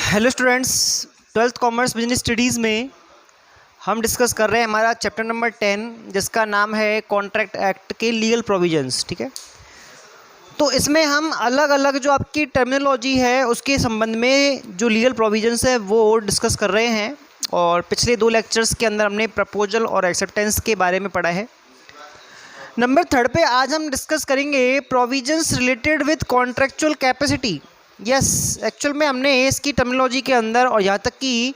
Hello students, twelfth commerce business studies में हम discuss कर रहे हैं हमारा चैप्टर नंबर 10 जिसका नाम है कॉन्ट्रैक्ट एक्ट के लीगल प्रोविजंस। ठीक है, तो इसमें हम अलग अलग जो आपकी टर्मिनोलॉजी है उसके संबंध में जो लीगल प्रोविजंस है वो डिस्कस कर रहे हैं। और पिछले 2 लेक्चर्स के अंदर हमने प्रपोजल और एक्सेप्टेंस के बारे में पढ़ा है। नंबर 3 पे आज हम डिस्कस करेंगे provisions related with contractual capacity. Yes, actual में हमने इसकी टर्मिनोलॉजी के अंदर और यहाँ तक कि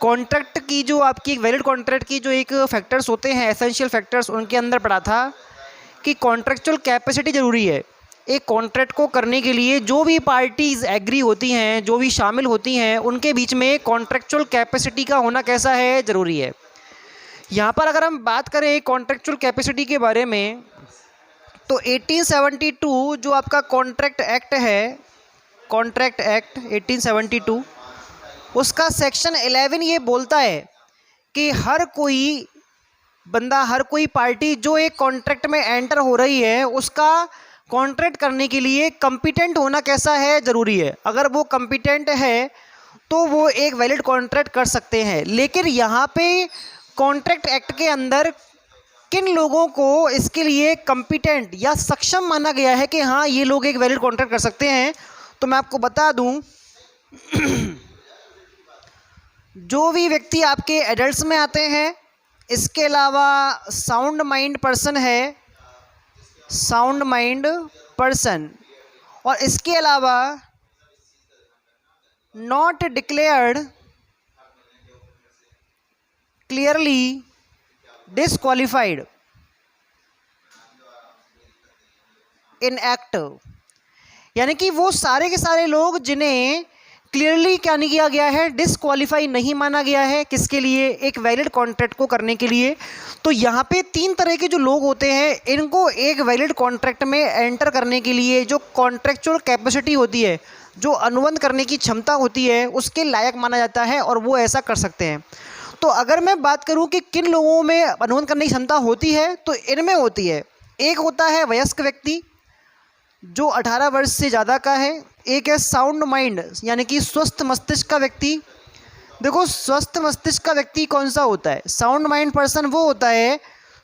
कॉन्ट्रैक्ट की जो आपकी एक वैलिड कॉन्ट्रैक्ट की जो एक फैक्टर्स होते हैं, एसेंशियल फैक्टर्स, उनके अंदर पढ़ा था कि कॉन्ट्रेक्चुअल कैपेसिटी ज़रूरी है। एक कॉन्ट्रैक्ट को करने के लिए जो भी पार्टीज़ एग्री होती हैं, जो भी शामिल होती हैं, उनके बीच में कॉन्ट्रेक्चुअल कैपेसिटी का होना कैसा है, ज़रूरी है। यहाँ पर अगर हम बात करें कॉन्ट्रेक्चुअल कैपेसिटी के बारे में तो 1872 जो आपका कॉन्ट्रैक्ट एक्ट है, कॉन्ट्रैक्ट एक्ट 1872, उसका सेक्शन 11 ये बोलता है कि हर कोई बंदा, हर कोई पार्टी जो एक कॉन्ट्रैक्ट में एंटर हो रही है उसका कॉन्ट्रैक्ट करने के लिए कॉम्पिटेंट होना कैसा है, ज़रूरी है। अगर वो कॉम्पिटेंट है तो वो एक वैलिड कॉन्ट्रैक्ट कर सकते हैं। लेकिन यहाँ पे कॉन्ट्रैक्ट एक्ट के अंदर किन लोगों को इसके लिए कॉम्पिटेंट या सक्षम माना गया है कि हाँ ये लोग एक वैलिड कॉन्ट्रैक्ट कर सकते हैं, तो मैं आपको बता दूं जो भी व्यक्ति आपके एडल्ट्स में आते हैं, इसके अलावा साउंड माइंड पर्सन है, साउंड माइंड पर्सन, और इसके अलावा not declared clearly disqualified in act, यानी कि वो सारे के सारे लोग जिन्हें क्लियरली क्या नहीं किया गया है, डिसक्वालीफाई नहीं माना गया है, किसके लिए, एक वैलिड कॉन्ट्रैक्ट को करने के लिए। तो यहाँ पे 3 तरह के जो लोग होते हैं, इनको एक वैलिड कॉन्ट्रैक्ट में एंटर करने के लिए जो कॉन्ट्रैक्चुअल कैपेसिटी होती है, जो अनुबंध करने की क्षमता होती है, उसके लायक माना जाता है और वो ऐसा कर सकते हैं। तो अगर मैं बात करूँ कि किन लोगों में अनुबंध करने की क्षमता होती है, तो इनमें होती है, एक होता है वयस्क व्यक्ति जो 18 वर्ष से ज़्यादा का है, एक है साउंड माइंड यानी कि स्वस्थ मस्तिष्क का व्यक्ति। देखो, स्वस्थ मस्तिष्क का व्यक्ति कौन सा होता है? साउंड माइंड पर्सन वो होता है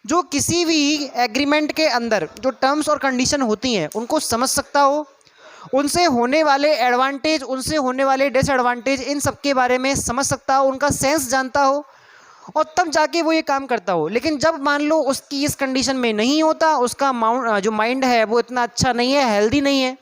जो किसी भी एग्रीमेंट के अंदर जो टर्म्स और कंडीशन होती हैं उनको समझ सकता हो, उनसे होने वाले एडवांटेज, उनसे होने वाले डिसएडवांटेज, इन सब के बारे में समझ सकता हो, उनका सेंस जानता हो, और तब जाके वो ये काम करता हो। लेकिन जब मान लो उसकी इस कंडीशन में नहीं होता, उसका जो माइंड है वो इतना अच्छा नहीं है, हेल्दी नहीं है,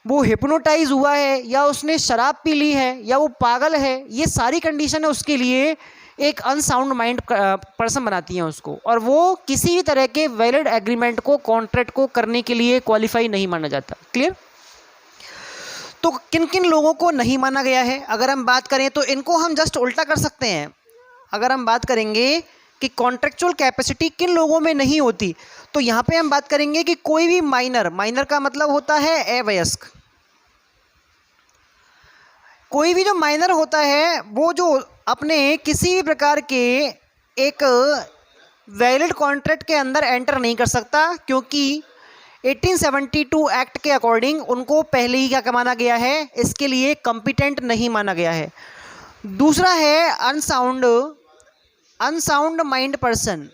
वो हिप्नोटाइज हुआ है, या उसने शराब पी ली है, या वो पागल है, ये सारी कंडीशन है उसके लिए एक अनसाउंड माइंड पर्सन बनाती हैं उसको, और वो किसी भी तरह के वैलिड एग्रीमेंट को, कॉन्ट्रैक्ट को करने के लिए क्वालिफाई नहीं माना जाता। क्लियर? तो किन किन लोगों को नहीं माना गया है अगर हम बात करें तो इनको हम जस्ट उल्टा कर सकते हैं। अगर हम बात करेंगे कि कॉन्ट्रेक्चुअल कैपेसिटी किन लोगों में नहीं होती, तो यहाँ पे हम बात करेंगे कि कोई भी माइनर, माइनर का मतलब होता है अवयस्क, कोई भी जो माइनर होता है वो जो अपने किसी भी प्रकार के एक वैलिड कॉन्ट्रैक्ट के अंदर एंटर नहीं कर सकता, क्योंकि 1872 एक्ट के अकॉर्डिंग उनको पहले ही क्या माना गया है, इसके लिए कॉम्पिटेंट नहीं माना गया है। दूसरा है unsound mind person.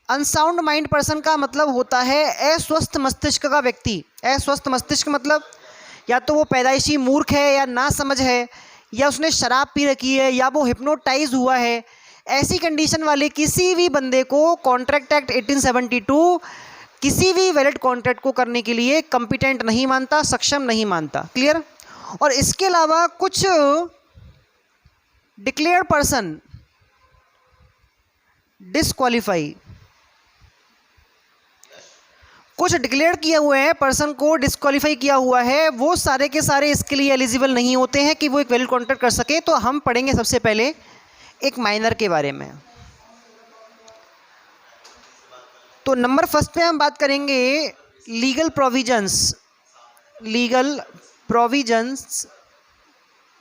Unsound mind person का मतलब होता है अस्वस्थ मस्तिष्क का व्यक्ति। अस्वस्थ मस्तिष्क मतलब या तो वो पैदाइशी मूर्ख है, या ना समझ है, या उसने शराब पी रखी है, या वो हिप्नोटाइज हुआ है। ऐसी कंडीशन वाले किसी भी बंदे को कॉन्ट्रैक्ट एक्ट 1872 किसी भी वैलिड कॉन्ट्रैक्ट को करने के लिए कॉम्पिटेंट नहीं मानता, सक्षम नहीं मानता। क्लियर? और इसके अलावा कुछ डिक्लेयर्ड पर्सन डिसक्वालीफाई, कुछ डिक्लेयर किए हुए हैं पर्सन को डिसक्वालीफाई किया हुआ है, वो सारे के सारे इसके लिए एलिजिबल नहीं होते हैं कि वो एक वैलिड कॉन्ट्रैक्ट कर सके। तो हम पढ़ेंगे सबसे पहले एक माइनर के बारे में। तो नंबर 1 पे हम बात करेंगे लीगल प्रोविजंस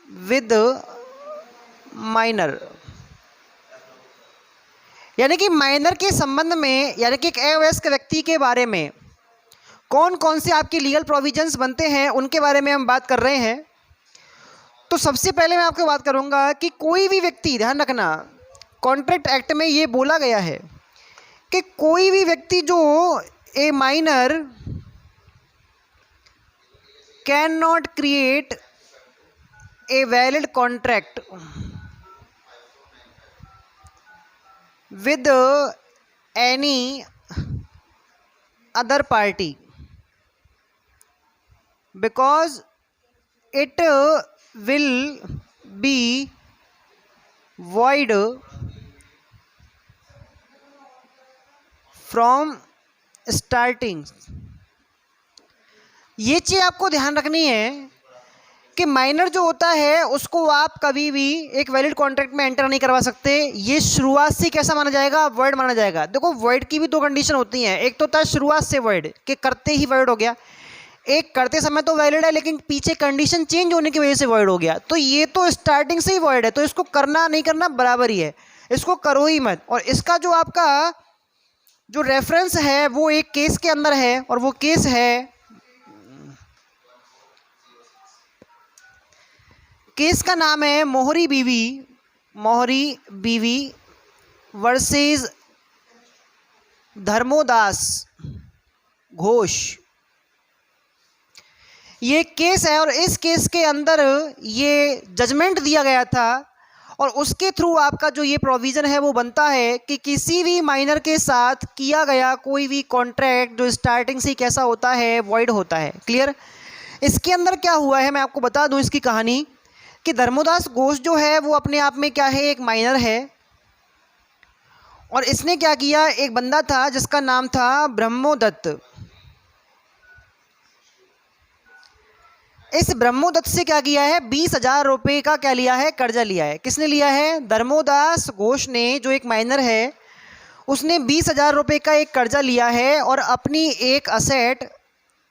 विद माइनर, यानी कि माइनर के संबंध में, यानी कि एक अवयस्क व्यक्ति के बारे में कौन कौन से आपके लीगल प्रोविजंस बनते हैं उनके बारे में हम बात कर रहे हैं। तो सबसे पहले मैं आपको बात करूंगा कि कोई भी व्यक्ति, ध्यान रखना, कॉन्ट्रैक्ट एक्ट में ये बोला गया है कि कोई भी व्यक्ति जो ए minor can not create a valid contract with any other party because it will be void from starting। ये चीज़ आपको ध्यान रखनी है कि माइनर जो होता है उसको आप कभी भी एक वैलिड कॉन्ट्रैक्ट में एंटर नहीं करवा सकते। ये शुरुआत से कैसा माना जाएगा? वर्ड माना जाएगा। देखो वर्ड की भी दो कंडीशन होती हैं, एक तो होता है शुरुआत से वर्ड के करते ही वर्ड हो गया, एक करते समय तो वैलिड है लेकिन पीछे कंडीशन चेंज होने की वजह से वर्ड हो गया। तो ये तो स्टार्टिंग से ही वर्ड है, तो इसको करना नहीं करना बराबर ही है, इसको करो ही मत। और इसका जो आपका जो रेफरेंस है वो एक केस के अंदर है, और वो केस है, केस का नाम है मोहरी बीवी वर्सेस धर्मोदास घोष। ये केस है और इस केस के अंदर ये जजमेंट दिया गया था, और उसके थ्रू आपका जो ये प्रोविज़न है वो बनता है कि किसी भी माइनर के साथ किया गया कोई भी कॉन्ट्रैक्ट जो स्टार्टिंग से कैसा होता है, वॉइड होता है। क्लियर? इसके अंदर क्या हुआ है मैं आपको बता दूं इसकी कहानी, कि धर्मोदास घोष जो है वो अपने आप में क्या है, एक माइनर है, और इसने क्या किया, एक बंदा था जिसका नाम था ब्रह्मोदत्त। इस ब्रह्मोदत्त से क्या किया है, 20,000 रुपये का क्या लिया है, कर्जा लिया है। किसने लिया है? धर्मोदास घोष ने, जो एक माइनर है, उसने 20,000 रुपये का एक कर्जा लिया है और अपनी एक असेट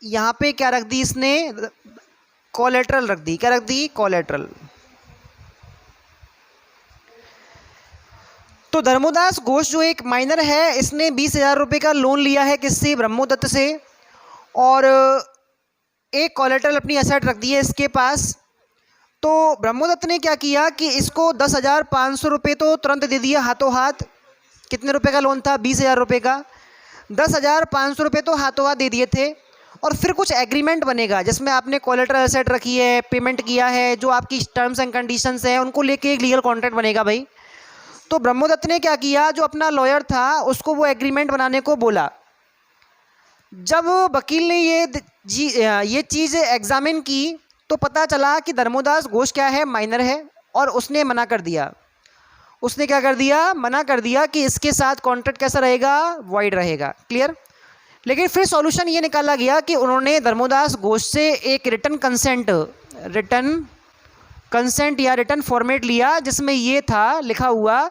यहाँ पे क्या रख दी, इसने कोलेट्रल रख दी। क्या रख दी? कोलेट्रल। तो धर्मोदास घोष जो एक माइनर है, इसने 20,000 रुपये का लोन लिया है, किससे? ब्रह्मोदत्त से, और एक कोलेट्रल अपनी असेट रख दी है इसके पास। तो ब्रह्मोदत्त ने क्या किया कि इसको 10,500 रुपये तो तुरंत दे दिया हाथों हाथ। कितने रुपए का लोन था? 20,000 रुपये का। 10,500 रुपये तो हाथों हाथ दे दिए थे, और फिर कुछ एग्रीमेंट बनेगा जिसमें आपने कोलेट्रल असेट रखी है, पेमेंट किया है, जो आपकी टर्म्स एंड कंडीशंस हैं उनको लेके एक लीगल कॉन्ट्रैक्ट बनेगा भाई। तो ब्रह्मोदत्त ने क्या किया, जो अपना लॉयर था उसको वो एग्रीमेंट बनाने को बोला। जब वकील ने ये चीज़ एग्जामिन की तो पता चला कि धर्मोदास घोष क्या है, माइनर है, और उसने मना कर दिया। उसने क्या कर दिया? मना कर दिया कि इसके साथ कॉन्ट्रैक्ट कैसा रहेगा, वॉइड रहेगा। क्लियर? लेकिन फिर सॉल्यूशन ये निकाला गया कि उन्होंने धर्मोदास घोष से एक रिटर्न कंसेंट या रिटर्न फॉर्मेट लिया, जिसमें ये था लिखा हुआ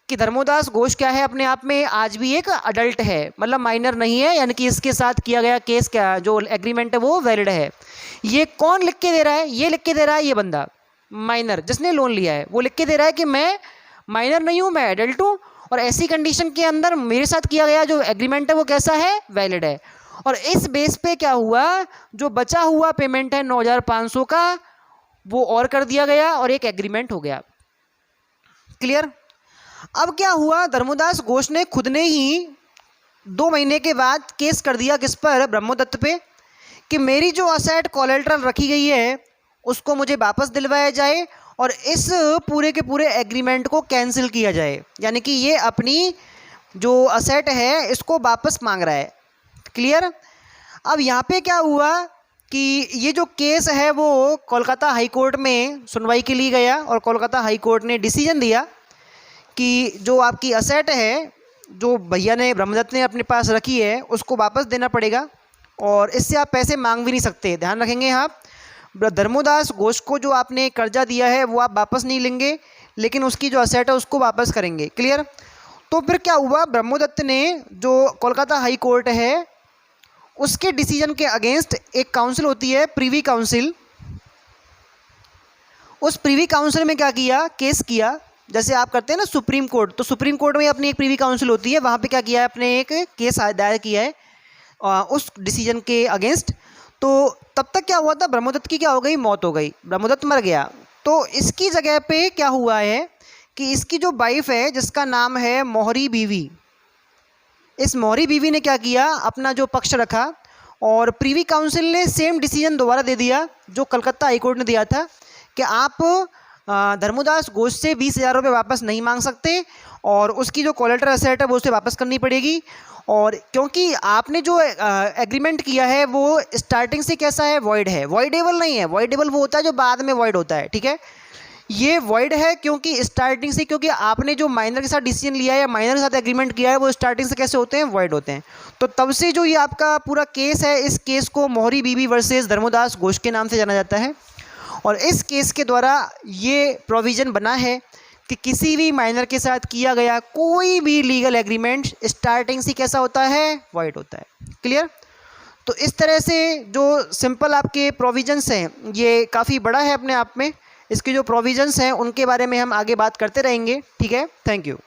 कि धर्मोदास घोष क्या है, अपने आप में आज भी एक अडल्ट है, मतलब माइनर नहीं है, यानी कि इसके साथ किया गया केस क्या जो एग्रीमेंट है वो वैलिड है। ये कौन लिख के दे रहा है? ये लिख के दे रहा है ये बंदा माइनर जिसने लोन लिया है, वो लिख के दे रहा है कि मैं माइनर नहीं हूँ, मैं एडल्ट हूँ, और ऐसी कंडीशन के अंदर मेरे साथ किया गया जो एग्रीमेंट है वो कैसा है, वैलिड है। और इस बेस पे क्या हुआ, जो बचा हुआ पेमेंट है 9,500 का, वो और कर दिया गया और एक एग्रीमेंट हो गया। क्लियर? अब क्या हुआ, धर्मोदास घोष ने खुद ने ही 2 महीने के बाद केस कर दिया किस पर, ब्रह्मोदत्त पे, कि मेरी जो असेट कोलेट्रल रखी गई है उसको मुझे वापस दिलवाया जाए और इस पूरे के पूरे एग्रीमेंट को कैंसिल किया जाए, यानी कि ये अपनी जो असेट है इसको वापस मांग रहा है। क्लियर? अब यहाँ पे क्या हुआ कि ये जो केस है वो कोलकाता हाई कोर्ट में सुनवाई के लिए गया, और कोलकाता हाई कोर्ट ने डिसीजन दिया कि जो आपकी असेट है जो भैया ने, ब्रह्मदत्त ने अपने पास रखी है, उसको वापस देना पड़ेगा, और इससे आप पैसे मांग भी नहीं सकते। ध्यान रखेंगे आप, धर्मोदास घोष को जो आपने कर्जा दिया है वो आप वापस नहीं लेंगे, लेकिन उसकी जो असेट है उसको वापस करेंगे। क्लियर? तो फिर क्या हुआ, ब्रह्मोदत्त ने, जो कोलकाता हाई कोर्ट है उसके डिसीजन के अगेंस्ट एक काउंसिल होती है, प्रीवी काउंसिल, उस प्रीवी काउंसिल में क्या किया, केस किया। जैसे आप करते हैं ना सुप्रीम कोर्ट, तो सुप्रीम कोर्ट में अपनी एक प्रीवी काउंसिल होती है, वहाँ पे क्या किया है, अपने एक केस दायर किया है उस डिसीजन के अगेंस्ट। तो तब तक क्या हुआ था, ब्रह्मोदत्त की क्या हो गई, मौत हो गई, ब्रह्मोदत्त मर गया। तो इसकी जगह पे क्या हुआ है कि इसकी जो वाइफ है जिसका नाम है मोहरी बीवी, इस मोहरी बीवी ने क्या किया, अपना जो पक्ष रखा और प्रीवी काउंसिल ने सेम डिसीजन दोबारा दे दिया जो कलकत्ता हाई कोर्ट ने दिया था कि आप धर्मोदास घोष से 20,000 रुपये वापस नहीं मांग सकते और उसकी जो कोलेटरल एसेट है वो उसे वापस करनी पड़ेगी। और क्योंकि आपने जो एग्रीमेंट किया है वो स्टार्टिंग से कैसा है, वॉइड है, वॉइडेबल नहीं है। वॉइडेबल वो होता है जो बाद में वॉइड होता है, ठीक है। ये वॉइड है क्योंकि स्टार्टिंग से, क्योंकि आपने जो माइनर के साथ डिसीजन लिया है या माइनर के साथ एग्रीमेंट किया है वो स्टार्टिंग से कैसे होते हैं, वॉइड होते हैं। तो तब से जो ये आपका पूरा केस है, इस केस को मोहरी बीवी वर्सेस धर्मोदास घोष के नाम से जाना जाता है। और इस केस के द्वारा ये प्रोविज़न बना है कि किसी भी माइनर के साथ किया गया कोई भी लीगल एग्रीमेंट स्टार्टिंग से कैसा होता है, वॉइड होता है। क्लियर। तो इस तरह से जो सिंपल आपके प्रोविजंस हैं ये काफ़ी बड़ा है अपने आप में। इसके जो प्रोविजंस हैं उनके बारे में हम आगे बात करते रहेंगे, ठीक है। Thank you.